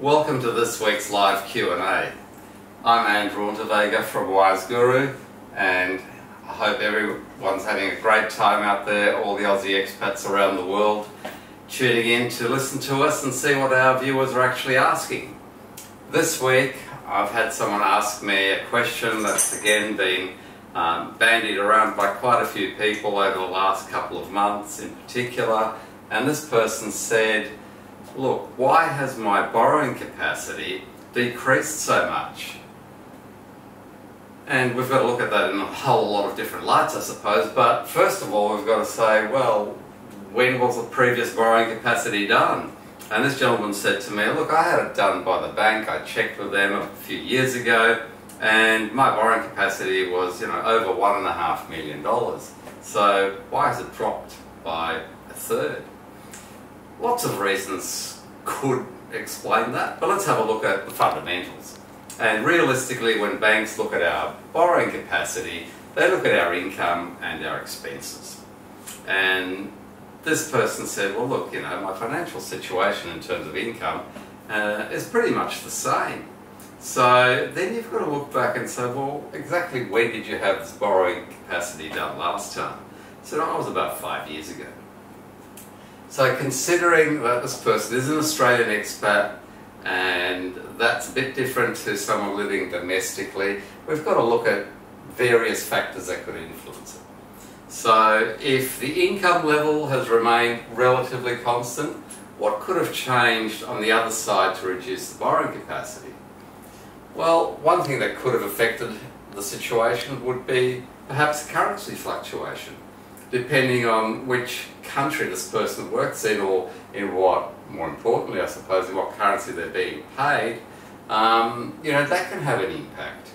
Welcome to this week's live Q&A. I'm Andrew Unterweger from Wise Guru, and I hope everyone's having a great time out there, all the Aussie expats around the world, tuning in to listen to us and see what our viewers are actually asking. This week I've had someone ask me a question that's again been bandied around by quite a few people over the last couple of months in particular, and this person said, look, why has my borrowing capacity decreased so much? And we've got to look at that in a whole lot of different lights, I suppose, but first of all we've got to say, well, when was the previous borrowing capacity done? And this gentleman said to me, look, I had it done by the bank, I checked with them a few years ago, and my borrowing capacity was, over $1.5 million. So why has it dropped by a third? Lots of reasons could explain that, but let's have a look at the fundamentals. And realistically, when banks look at our borrowing capacity, they look at our income and our expenses. And this person said, well look, my financial situation in terms of income is pretty much the same. So then you've got to look back and say, well, exactly when did you have this borrowing capacity done last time? So that was about 5 years ago. So considering that this person is an Australian expat and that's a bit different to someone living domestically, we've got to look at various factors that could influence it. So if the income level has remained relatively constant, what could have changed on the other side to reduce the borrowing capacity? Well, one thing that could have affected the situation would be perhaps currency fluctuation, depending on which country this person works in, or in what, more importantly I suppose, in what currency they're being paid. That can have an impact.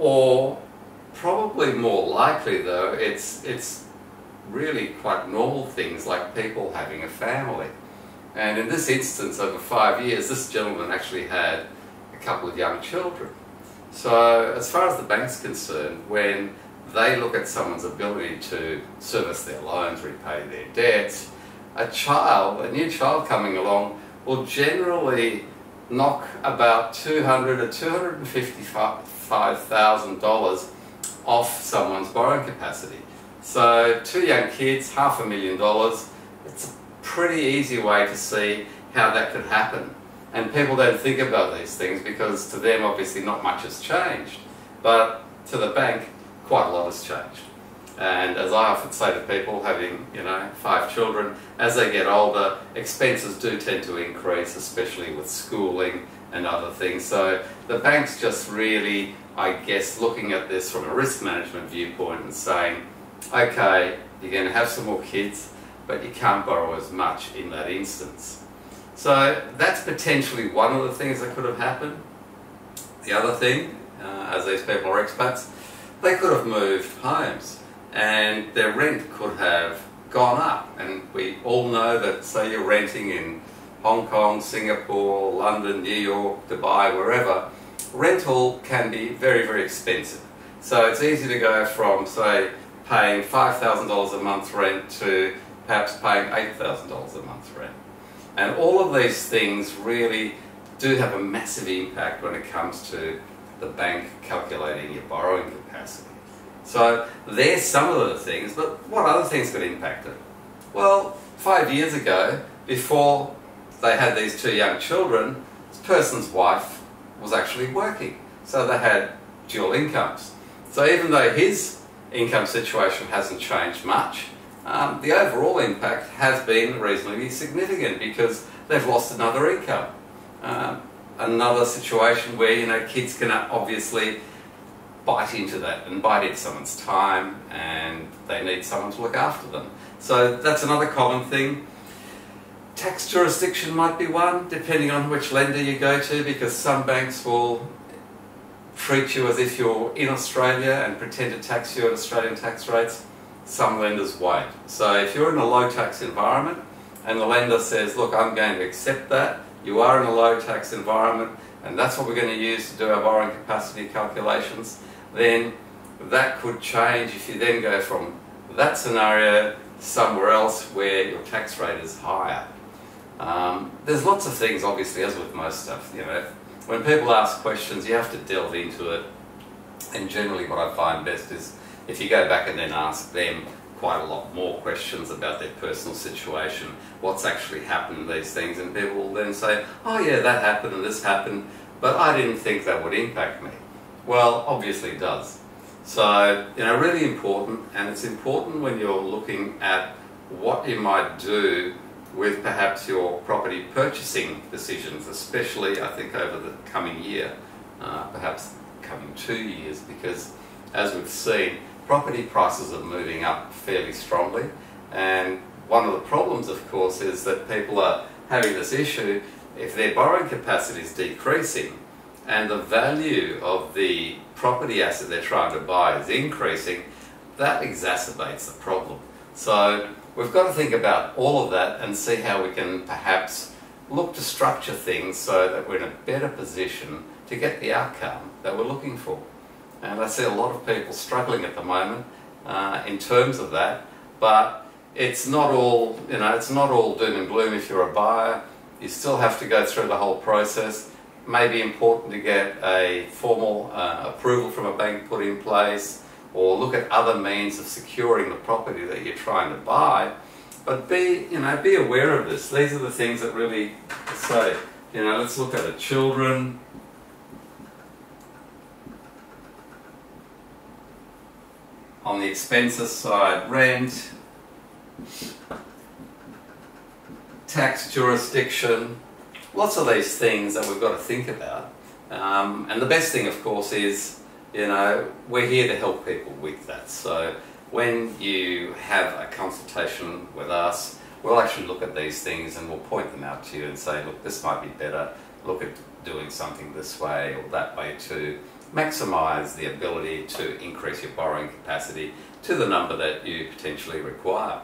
Or probably more likely though, it's really quite normal things like people having a family. And in this instance, over 5 years, this gentleman actually had a couple of young children. So as far as the bank's concerned, when they look at someone's ability to service their loans, repay their debts, a new child coming along will generally knock about $200,000 to $255,000 off someone's borrowing capacity. So 2 young kids, $500,000, it's a pretty easy way to see how that could happen. And people don't think about these things because to them obviously not much has changed, but to the bank quite a lot has changed. And as I often say to people having 5 children, as they get older, expenses do tend to increase, especially with schooling and other things. So the bank's just really, I guess, looking at this from a risk management viewpoint and saying, okay, you're going to have some more kids, but you can't borrow as much in that instance. So that's potentially one of the things that could have happened. The other thing, as these people are expats, they could have moved homes and their rent could have gone up. And we all know that, say you're renting in Hong Kong, Singapore, London, New York, Dubai, wherever, rental can be very, very expensive. So it's easy to go from, say, paying $5,000 a month rent to perhaps paying $8,000 a month rent. And all of these things really do have a massive impact when it comes to the bank calculating your borrowing capacity. So there's some of the things, but what other things could impact it? Well, 5 years ago, before they had these 2 young children, this person's wife was actually working. So they had dual incomes. So even though his income situation hasn't changed much, the overall impact has been reasonably significant because they've lost another income. Another situation where kids can obviously bite into that and bite into someone's time, and they need someone to look after them. So that's another common thing. Tax jurisdiction might be one, depending on which lender you go to, because some banks will treat you as if you're in Australia and pretend to tax you at Australian tax rates. Some lenders won't. So if you're in a low tax environment and the lender says, look, I'm going to accept that, you are in a low tax environment and that's what we're going to use to do our borrowing capacity calculations, then that could change if you then go from that scenario somewhere else where your tax rate is higher. There's lots of things, obviously, as with most stuff, you know. When people ask questions, you have to delve into it. And generally what I find best is if you go back and then ask them quite a lot more questions about their personal situation, what's actually happened, these things, and people will then say, oh yeah, that happened and this happened, but I didn't think that would impact me. Well, obviously it does. So, you know, really important, and it's important when you're looking at what you might do with perhaps your property purchasing decisions, especially I think over the coming year, perhaps coming 2 years, because as we've seen, property prices are moving up fairly strongly, and one of the problems of course is that people are having this issue if their borrowing capacity is decreasing and the value of the property asset they're trying to buy is increasing, that exacerbates the problem. So we've got to think about all of that and see how we can perhaps look to structure things so that we're in a better position to get the outcome that we're looking for. And I see a lot of people struggling at the moment in terms of that, but it's not all, you know, it's not all doom and gloom if you're a buyer. You still have to go through the whole process. It may be important to get a formal approval from a bank put in place, or look at other means of securing the property that you're trying to buy. But be aware of this. These are the things that really say, you know, let's look at the children. On the expenses side, rent, tax jurisdiction, lots of these things that we've got to think about. And the best thing, of course, is, you know, we're here to help people with that. So when you have a consultation with us, we'll actually look at these things and we'll point them out to you and say, look, this might be better, look at doing something this way or that way to maximise the ability to increase your borrowing capacity to the number that you potentially require.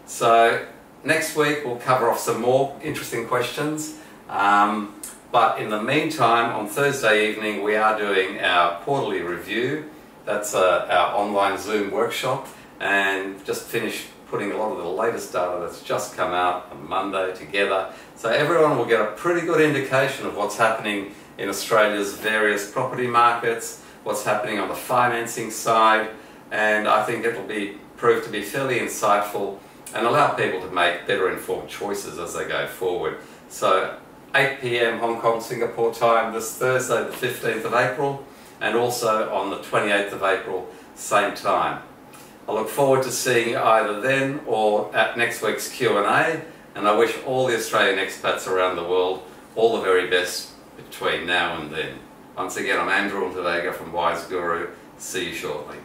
So next week we'll cover off some more interesting questions. But in the meantime, on Thursday evening we are doing our quarterly review. That's our online Zoom workshop, and just finished putting a lot of the latest data that's just come out on Monday together. So everyone will get a pretty good indication of what's happening in Australia's various property markets, what's happening on the financing side, and I think it'll prove to be fairly insightful and allow people to make better informed choices as they go forward. So 8 PM Hong Kong, Singapore time this Thursday the 15th of April, and also on the 28th of April, same time. I look forward to seeing you either then or at next week's Q&A, and I wish all the Australian expats around the world all the very best between now and then. Once again, I'm Andrew Unterweger from Wise Guru. See you shortly.